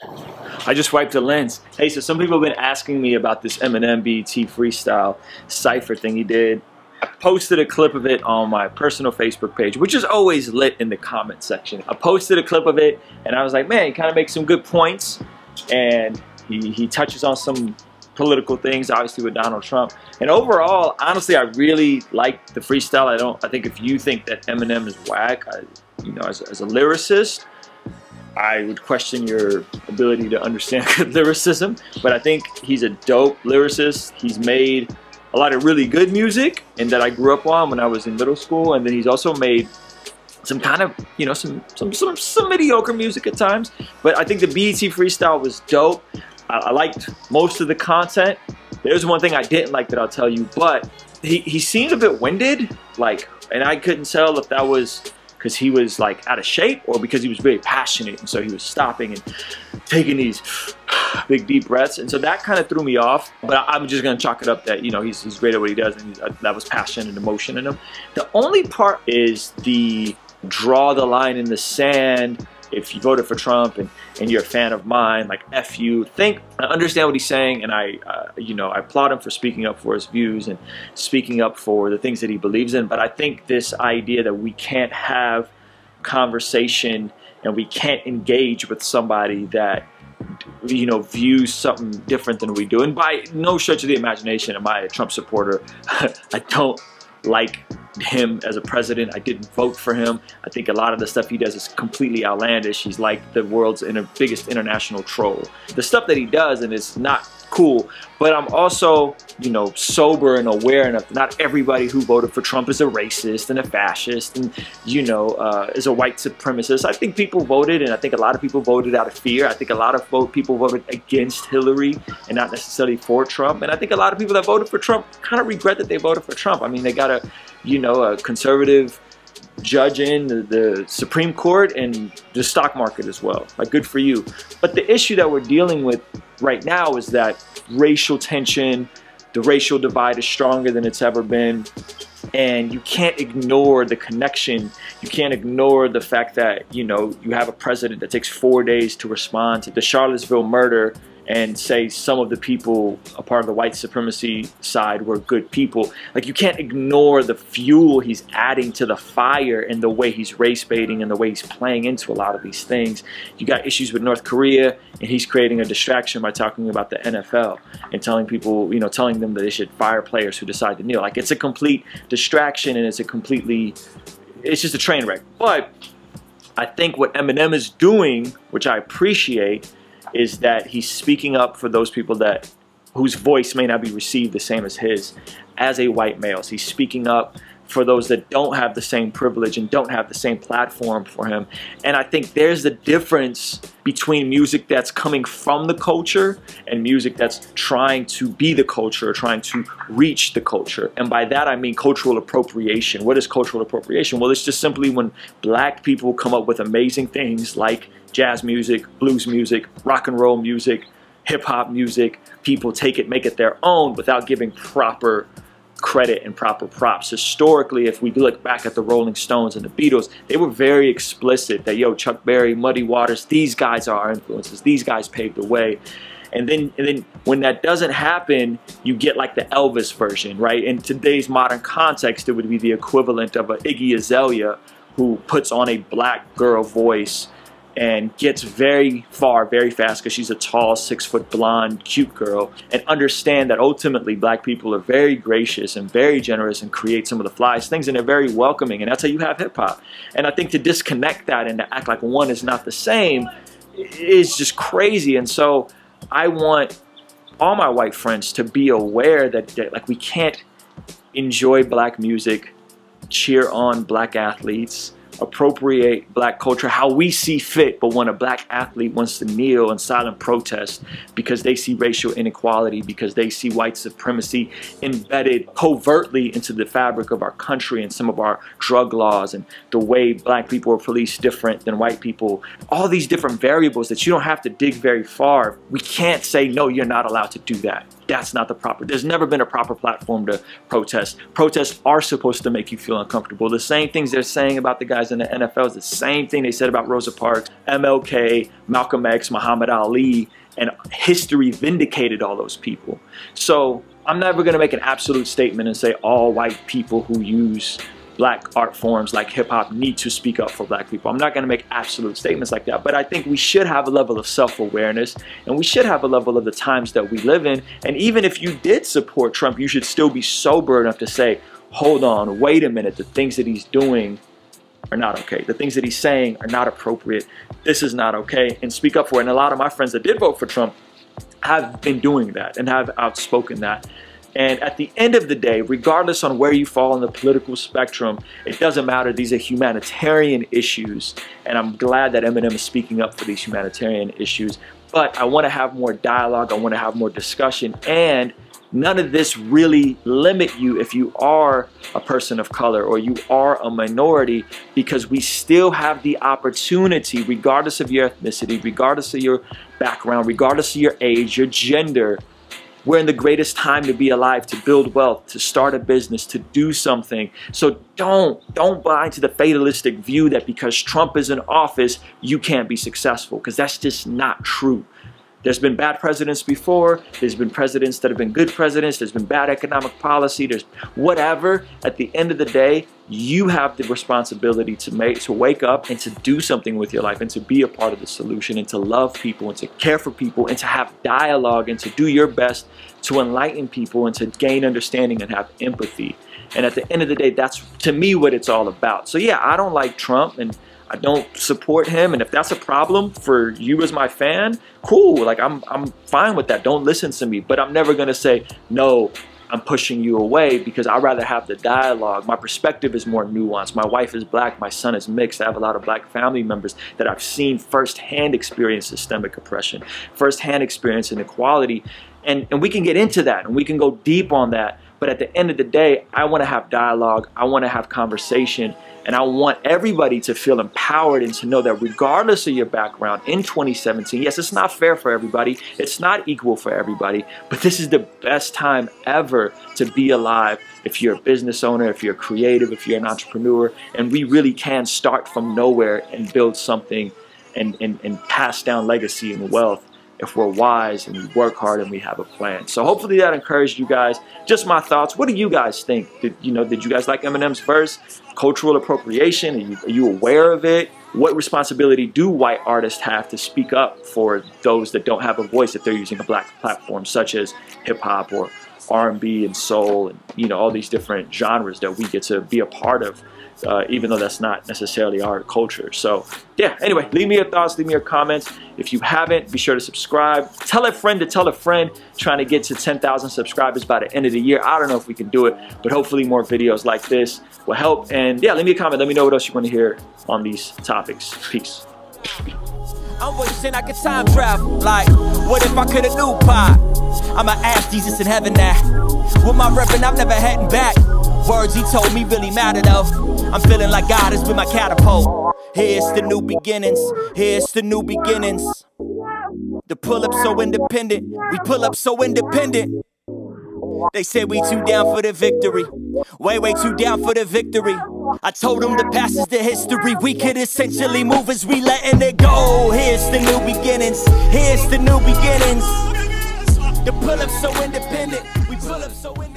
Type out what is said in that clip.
I just wiped the lens. Hey, so some people have been asking me about this Eminem BET freestyle cypher thing he did. I posted a clip of it on my personal Facebook page, which is always lit in the comment section. I posted a clip of it, and I was like, man, he kind of makes some good points, and he touches on some political things, obviously with Donald Trump. And overall, honestly, I really like the freestyle. I think if you think that Eminem is whack, you know, as a lyricist, I would question your ability to understand good lyricism. But I think he's a dope lyricist. He's made a lot of really good music, and that I grew up on when I was in middle school. And then he's also made some kind of, you know, some mediocre music at times. But I think the BET freestyle was dope. I liked most of the content. There's one thing I didn't like that I'll tell you, but he seemed a bit winded, like, and I couldn't tell if that was because he was like out of shape or because he was very passionate, and so he was stopping and taking these big deep breaths, and so that kind of threw me off. But I'm just gonna chalk it up that, you know, he's great at what he does, and that was passion and emotion in him. The only part is the draw the line in the sand. If you voted for Trump and you're a fan of mine, like F you. I understand what he's saying, and you know, I applaud him for speaking up for his views and speaking up for the things that he believes in. But I think this idea that we can't have conversation and we can't engage with somebody that, you know, views something different than we do. And by no stretch of the imagination am I a Trump supporter. I don't like him as a president. I didn't vote for him. I think a lot of the stuff he does is completely outlandish. He's like the world's biggest international troll. The stuff that he does, and it's not cool, but I'm also, you know, sober and aware enough. Not everybody who voted for Trump is a racist and a fascist and, you know, is a white supremacist. I think people voted, and I think a lot of people voted out of fear. I think a lot of people voted against Hillary and not necessarily for Trump. And I think a lot of people that voted for Trump kind of regret that they voted for Trump. I mean, they got a conservative judge in the Supreme Court and the stock market as well. Like, good for you. But the issue that we're dealing with right now is that racial tension, the racial divide is stronger than it's ever been. And you can't ignore the connection. You can't ignore the fact that, you know, you have a president that takes 4 days to respond to the Charlottesville murder and say some of the people a part of the white supremacy side were good people. Like, you can't ignore the fuel he's adding to the fire and the way he's race baiting and the way he's playing into a lot of these things. You got issues with North Korea, and he's creating a distraction by talking about the NFL and telling people, you know, telling them that they should fire players who decide to kneel. Like, it's a complete distraction, and it's just a train wreck. But I think what Eminem is doing, which I appreciate, is that he's speaking up for those people whose voice may not be received the same as his as a white male. So he's speaking up for those that don't have the same privilege and don't have the same platform for him. And I think there's the difference between music that's coming from the culture and music that's trying to be the culture or trying to reach the culture. And by that I mean cultural appropriation. What is cultural appropriation? Well, it's just simply when black people come up with amazing things like jazz music, blues music, rock and roll music, hip hop music. People take it, make it their own without giving proper credit and proper props. Historically, if we look back at the Rolling Stones and the Beatles, they were very explicit that, yo, Chuck Berry, Muddy Waters, these guys are our influences. These guys paved the way. And then when that doesn't happen, you get like the Elvis version, right? In today's modern context, it would be the equivalent of an Iggy Azalea who puts on a black girl voice and gets very far very fast because she's a tall, 6-foot blonde, cute girl. And understand that ultimately black people are very gracious and very generous and create some of the flyest things, and they're very welcoming, and that's how you have hip hop. And I think to disconnect that and to act like one is not the same is just crazy. And so I want all my white friends to be aware that like, we can't enjoy black music, cheer on black athletes, appropriate black culture how we see fit, but when a black athlete wants to kneel in silent protest because they see racial inequality, because they see white supremacy embedded covertly into the fabric of our country and some of our drug laws and the way black people are policed different than white people, all these different variables that you don't have to dig very far, we can't say, no, you're not allowed to do that. that's not the proper, there's never been a proper platform to protest. Protests are supposed to make you feel uncomfortable. The same things they're saying about the guys in the NFL is the same thing they said about Rosa Parks, MLK, Malcolm X, Muhammad Ali, and history vindicated all those people. So I'm never gonna make an absolute statement and say all white people who use black art forms like hip hop need to speak up for black people. I'm not gonna make absolute statements like that, but I think we should have a level of self-awareness, and we should have a level of the times that we live in. And even if you did support Trump, you should still be sober enough to say, hold on, wait a minute, the things that he's doing are not okay. The things that he's saying are not appropriate. This is not okay, and speak up for it. And a lot of my friends that did vote for Trump have been doing that and have outspoken that. And at the end of the day, regardless on where you fall on the political spectrum, it doesn't matter. These are humanitarian issues. And I'm glad that Eminem is speaking up for these humanitarian issues. But I want to have more dialogue. I want to have more discussion. And none of this really limit you if you are a person of color or you are a minority, because we still have the opportunity, regardless of your ethnicity, regardless of your background, regardless of your age, your gender. We're in the greatest time to be alive, to build wealth, to start a business, to do something. So don't buy into the fatalistic view that because Trump is in office, you can't be successful, because that's just not true. There's been bad presidents before. There's been presidents that have been good presidents. There's been bad economic policy. There's whatever. At the end of the day, you have the responsibility to wake up and to do something with your life and to be a part of the solution and to love people and to care for people and to have dialogue and to do your best to enlighten people and to gain understanding and have empathy. And at the end of the day, that's to me what it's all about. So yeah, I don't like Trump and I don't support him, and if that's a problem for you as my fan, cool. Like I'm fine with that. Don't listen to me, but I'm never gonna say no, I'm pushing you away, because I'd rather have the dialogue. My perspective is more nuanced. My wife is black, my son is mixed. I have a lot of black family members that I've seen firsthand experience systemic oppression, firsthand experience inequality, and we can get into that and we can go deep on that. But at the end of the day, I want to have dialogue. I want to have conversation. And I want everybody to feel empowered and to know that regardless of your background in 2017, yes, it's not fair for everybody. It's not equal for everybody. But this is the best time ever to be alive if you're a business owner, if you're creative, if you're an entrepreneur. And we really can start from nowhere and build something and pass down legacy and wealth if we're wise and we work hard and we have a plan. So hopefully that encouraged you guys. Just my thoughts. What do you guys think? Did you guys like Eminem's verse? Cultural appropriation, are you aware of it? What responsibility do white artists have to speak up for those that don't have a voice if they're using a black platform, such as hip hop or R&B and soul and all these different genres that we get to be a part of, even though that's not necessarily our culture. So yeah, anyway, leave me your thoughts, leave me your comments. If you haven't, be sure to subscribe. Tell a friend to tell a friend. Trying to get to 10,000 subscribers by the end of the year. I don't know if we can do it, but hopefully more videos like this will help. And yeah, leave me a comment. Let me know what else you want to hear on these topics. Peace. I'm wishing I could time travel. Like, what if I could have knew pot? I'ma ask Jesus in heaven that. With my reverend, I'm never heading back. Words he told me really matter though. I'm feeling like God has been my catapult. Here's the new beginnings. Here's the new beginnings. The pull up so independent. We pull up so independent. They said we too down for the victory. Way too down for the victory. I told them the past is the history. We could essentially move as we letting it go. Here's the new beginnings. Here's the new beginnings. The pull up so independent. We pull up so independent.